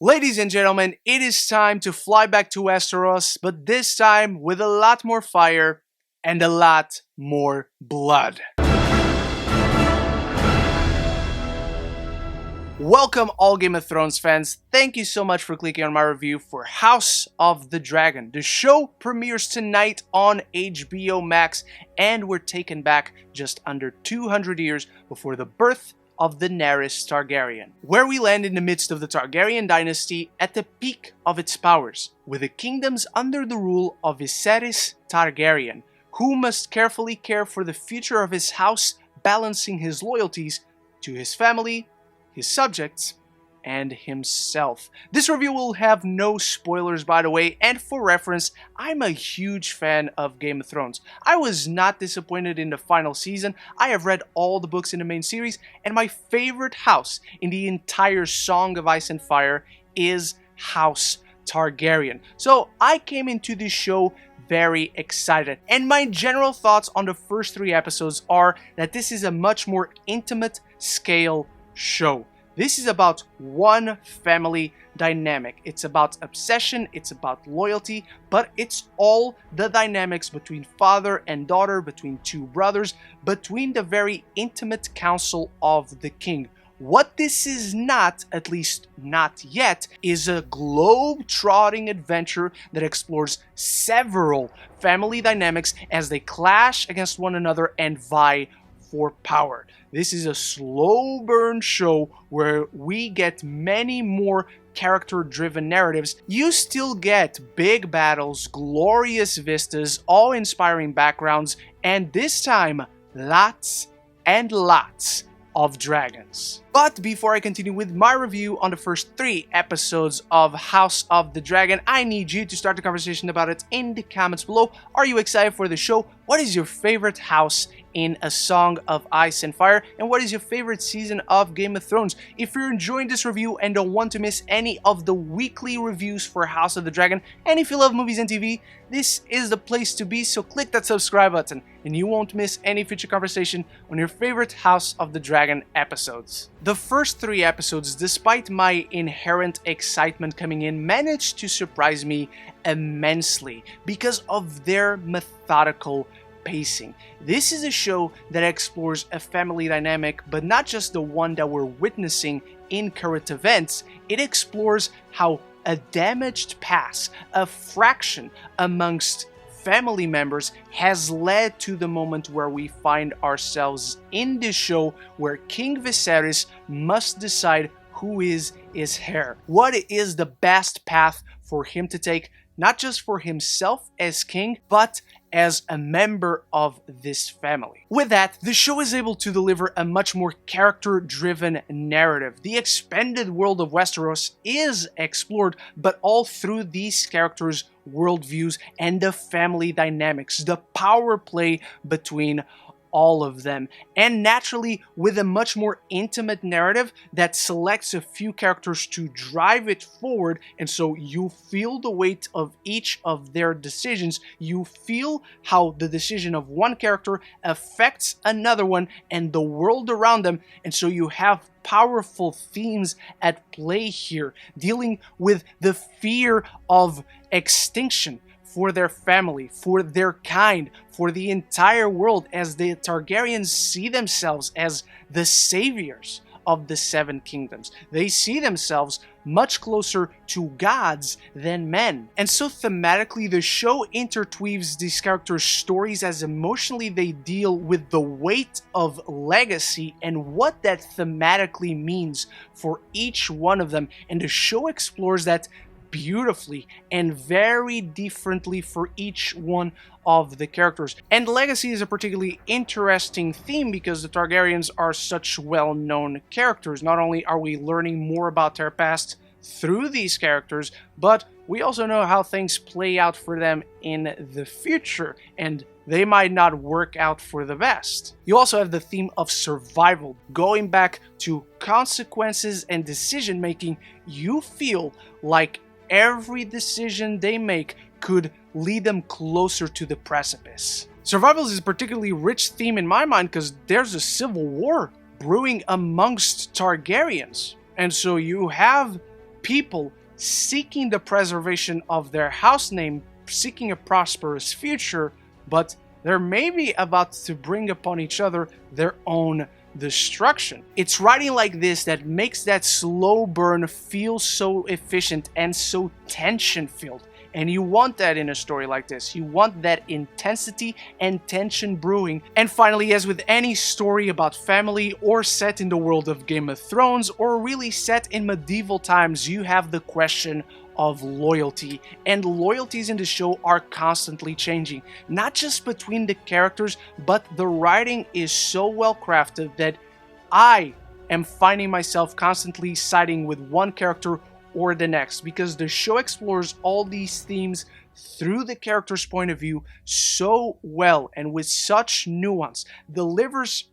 Ladies and gentlemen, it is time to fly back to Westeros, but this time with a lot more fire and a lot more blood. Welcome all Game of Thrones fans. Thank you so much for clicking on my review for House of the Dragon. The show premieres tonight on HBO Max, and we're taken back just under 200 years before the birth of Daenerys Targaryen, where we land in the midst of the Targaryen dynasty at the peak of its powers, with the kingdoms under the rule of Viserys Targaryen, who must carefully care for the future of his house, balancing his loyalties to his family, his subjects, and himself. This review will have no spoilers, by the way, and for reference, I'm a huge fan of Game of Thrones. I was not disappointed in the final season. I have read all the books in the main series, and my favorite house in the entire Song of Ice and Fire is House Targaryen. So I came into this show very excited, and my general thoughts on the first 3 episodes are that this is a much more intimate scale show. This is about one family dynamic. It's about obsession, it's about loyalty, but it's all the dynamics between father and daughter, between two brothers, between the very intimate council of the king. What this is not, at least not yet, is a globe-trotting adventure that explores several family dynamics as they clash against one another and vie for power. This is a slow burn show where we get many more character-driven narratives. You still get big battles, glorious vistas, awe-inspiring backgrounds, and this time, lots and lots of dragons. But before I continue with my review on the first 3 episodes of House of the Dragon, I need you to start the conversation about it in the comments below. Are you excited for the show? What is your favorite house in A Song of Ice and Fire? And what is your favorite season of Game of Thrones? If you're enjoying this review and don't want to miss any of the weekly reviews for House of the Dragon, and if you love movies and TV, this is the place to be, so click that subscribe button and you won't miss any future conversation on your favorite House of the Dragon episodes. The first 3 episodes, despite my inherent excitement coming in, managed to surprise me immensely because of their methodical pacing. This is a show that explores a family dynamic, but not just the one that we're witnessing in current events. It explores how a damaged past, a fraction amongst family members, has led to the moment where we find ourselves in this show where King Viserys must decide who is his heir. What is the best path for him to take, not just for himself as king, but as a member of this family. With that, the show is able to deliver a much more character-driven narrative. The expanded world of Westeros is explored, but all through these characters' worldviews and the family dynamics, the power play between all of them, and naturally with a much more intimate narrative that selects a few characters to drive it forward, and so you feel the weight of each of their decisions. You feel how the decision of one character affects another one and the world around them, and so you have powerful themes at play here, dealing with the fear of extinction for their family, for their kind, for the entire world, as the Targaryens see themselves as the saviors of the 7 kingdoms. They see themselves much closer to gods than men. And so thematically, the show interweaves these characters' stories as emotionally they deal with the weight of legacy and what that thematically means for each one of them. And the show explores that beautifully and very differently for each one of the characters. And legacy is a particularly interesting theme because the Targaryens are such well-known characters. Not only are we learning more about their past through these characters, but we also know how things play out for them in the future, and they might not work out for the best. You also have the theme of survival. Going back to consequences and decision making, you feel like every decision they make could lead them closer to the precipice. Survival is a particularly rich theme in my mind because there's a civil war brewing amongst Targaryens. And so you have people seeking the preservation of their house name, seeking a prosperous future, but they're maybe about to bring upon each other their own destruction. It's writing like this that makes that slow burn feel so efficient and so tension-filled. And you want that in a story like this. You want that intensity and tension brewing. And finally, as with any story about family or set in the world of Game of Thrones or really set in medieval times, you have the question of loyalty. And loyalties in the show are constantly changing. Not just between the characters, but the writing is so well crafted that I am finding myself constantly siding with one character or the next, because the show explores all these themes through the character's point of view so well and with such nuance, delivers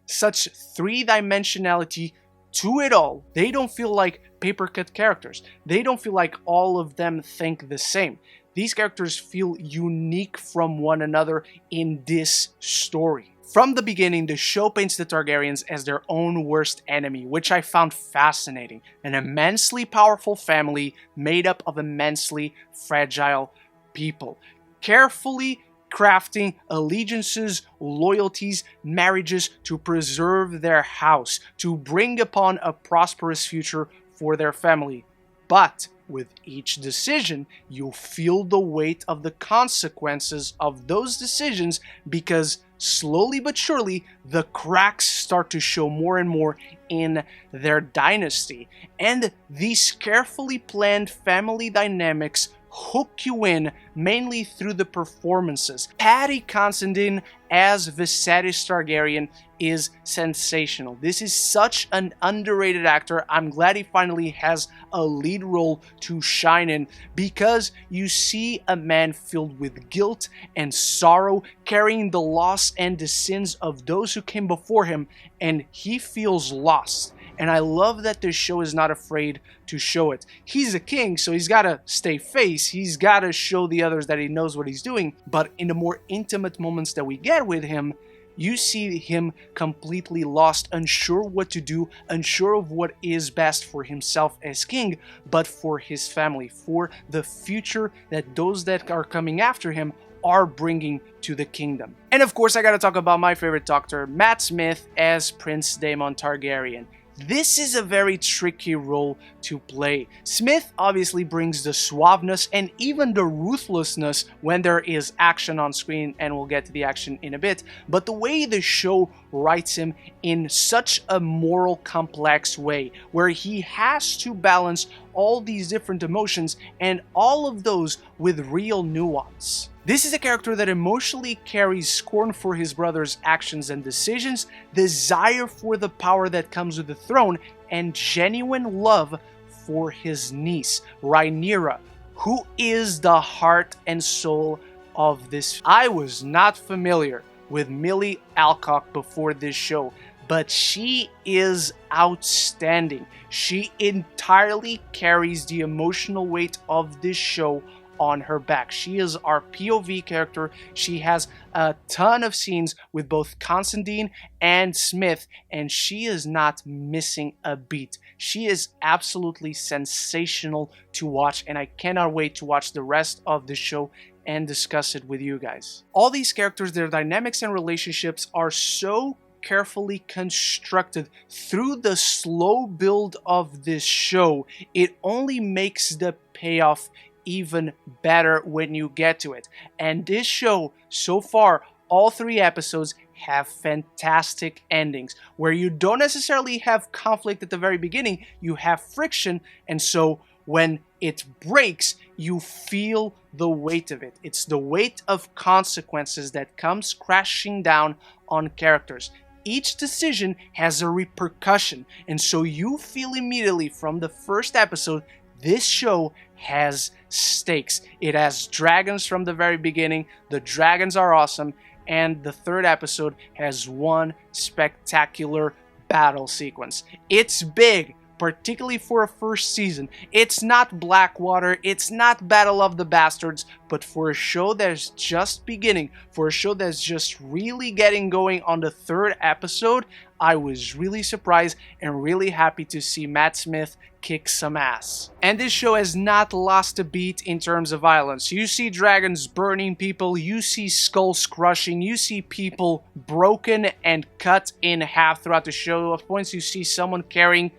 such three-dimensionality to it all. They don't feel like paper-cut characters. They don't feel like all of them think the same. These characters feel unique from one another in this story. From the beginning, the show paints the Targaryens as their own worst enemy, which I found fascinating. An immensely powerful family made up of immensely fragile people, carefully crafting allegiances, loyalties, marriages to preserve their house, to bring upon a prosperous future for their family. But with each decision, you feel the weight of the consequences of those decisions, because slowly but surely, the cracks start to show more and more in their dynasty. And these carefully planned family dynamics hook you in mainly through the performances. Paddy Considine as Viserys Targaryen is sensational. This is such an underrated actor. I'm glad he finally has a lead role to shine in, because you see a man filled with guilt and sorrow, carrying the loss and the sins of those who came before him, and he feels lost. And I love that this show is not afraid to show it. He's a king, so he's got to stay face. He's got to show the others that he knows what he's doing. But in the more intimate moments that we get with him, you see him completely lost, unsure what to do, unsure of what is best for himself as king, but for his family, for the future that those that are coming after him are bringing to the kingdom. And of course, I gotta talk about my favorite doctor, Matt Smith as Prince Daemon Targaryen. This is a very tricky role to play. Smith obviously brings the suaveness and even the ruthlessness when there is action on screen, and we'll get to the action in a bit, but the way the show writes him in such a moral complex way, where he has to balance all these different emotions and all of those with real nuance. This is a character that emotionally carries scorn for his brother's actions and decisions, desire for the power that comes with the throne, and genuine love for his niece, Rhaenyra, who is the heart and soul of this. I was not familiar with Millie Alcock before this show, but she is outstanding. She entirely carries the emotional weight of this show on her back. She is our POV character. She has a ton of scenes with both Considine and Smith, and she is not missing a beat. She is absolutely sensational to watch, and I cannot wait to watch the rest of the show and discuss it with you guys. All these characters, their dynamics and relationships are so carefully constructed through the slow build of this show. It only makes the payoff even better when you get to it. And this show, so far, all 3 episodes have fantastic endings, where you don't necessarily have conflict at the very beginning, you have friction, and so when it breaks, you feel the weight of it. It's the weight of consequences that comes crashing down on characters. Each decision has a repercussion, and so you feel immediately from the first episode, this show has stakes. It has dragons from the very beginning. The dragons are awesome. And the 3rd episode has one spectacular battle sequence. It's big, particularly for a first season. It's not Blackwater, it's not Battle of the Bastards, but for a show that's just beginning, for a show that's just really getting going on the 3rd episode, I was really surprised and really happy to see Matt Smith kick some ass. And this show has not lost a beat in terms of violence. You see dragons burning people, you see skulls crushing, you see people broken and cut in half throughout the show. At points you see someone carrying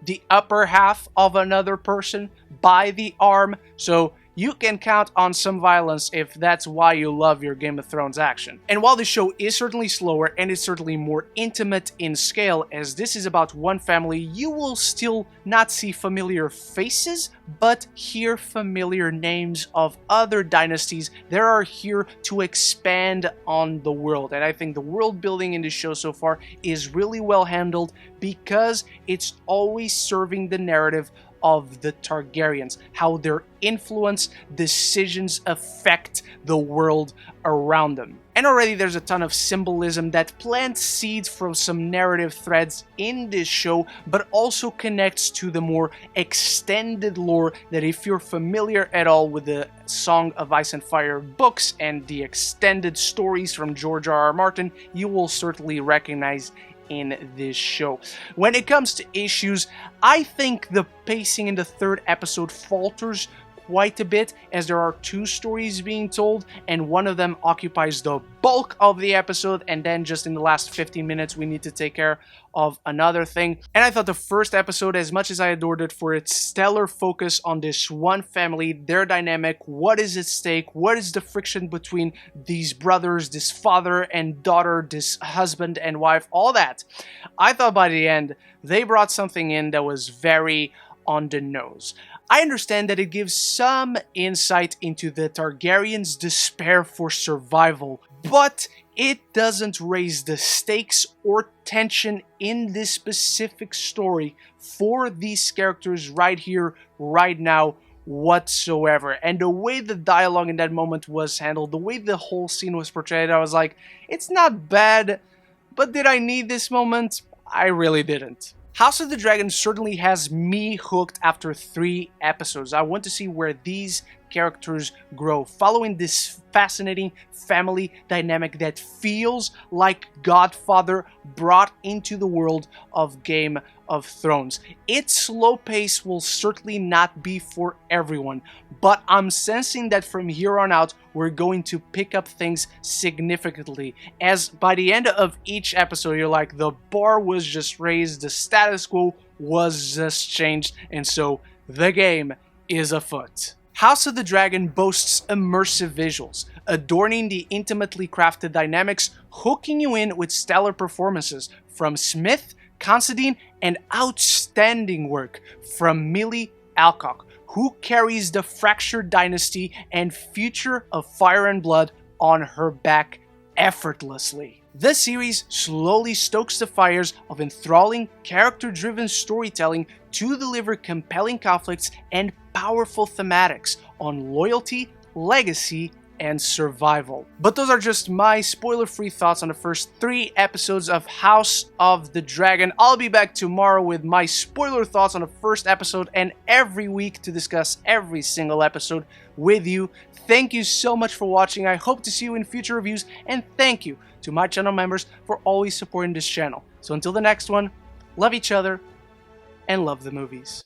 the upper half of another person by the arm. So you can count on some violence if that's why you love your Game of Thrones action. And while the show is certainly slower and is certainly more intimate in scale, as this is about one family, you will still not see familiar faces, but hear familiar names of other dynasties that are here to expand on the world. And I think the world building in the show so far is really well handled because it's always serving the narrative of the Targaryens, how their influence, decisions affect the world around them. And already there's a ton of symbolism that plants seeds from some narrative threads in this show, but also connects to the more extended lore that, if you're familiar at all with the Song of Ice and Fire books and the extended stories from George R.R. Martin, you will certainly recognize in this show. When it comes to issues, I think the pacing in the 3rd episode falters quite a bit, as there are 2 stories being told and one of them occupies the bulk of the episode, and then just in the last 15 minutes we need to take care of another thing. And I thought the 1st episode, as much as I adored it for its stellar focus on this one family, their dynamic, what is at stake, what is the friction between these brothers, this father and daughter, this husband and wife, all that, I thought by the end they brought something in that was very on the nose. I understand that it gives some insight into the Targaryens' despair for survival, but it doesn't raise the stakes or tension in this specific story for these characters right here, right now, whatsoever. And the way the dialogue in that moment was handled, the way the whole scene was portrayed, I was like, it's not bad, but did I need this moment? I really didn't. House of the Dragon certainly has me hooked after 3 episodes. I want to see where these characters grow, following this fascinating family dynamic that feels like Godfather brought into the world of Game of Thrones. Its slow pace will certainly not be for everyone, but I'm sensing that from here on out we're going to pick up things significantly, as by the end of each episode you're like, the bar was just raised, the status quo was just changed, and so the game is afoot. House of the Dragon boasts immersive visuals, adorning the intimately crafted dynamics, hooking you in with stellar performances from Smith, Considine, and outstanding work from Millie Alcock, who carries the fractured dynasty and future of Fire and Blood on her back effortlessly. The series slowly stokes the fires of enthralling, character-driven storytelling to deliver compelling conflicts and powerful thematics on loyalty, legacy, and survival. But those are just my spoiler-free thoughts on the first 3 episodes of House of the Dragon. I'll be back tomorrow with my spoiler thoughts on the 1st episode, and every week to discuss every single episode with you. Thank you so much for watching. I hope to see you in future reviews, and thank you to my channel members for always supporting this channel. So until the next one, love each other and love the movies.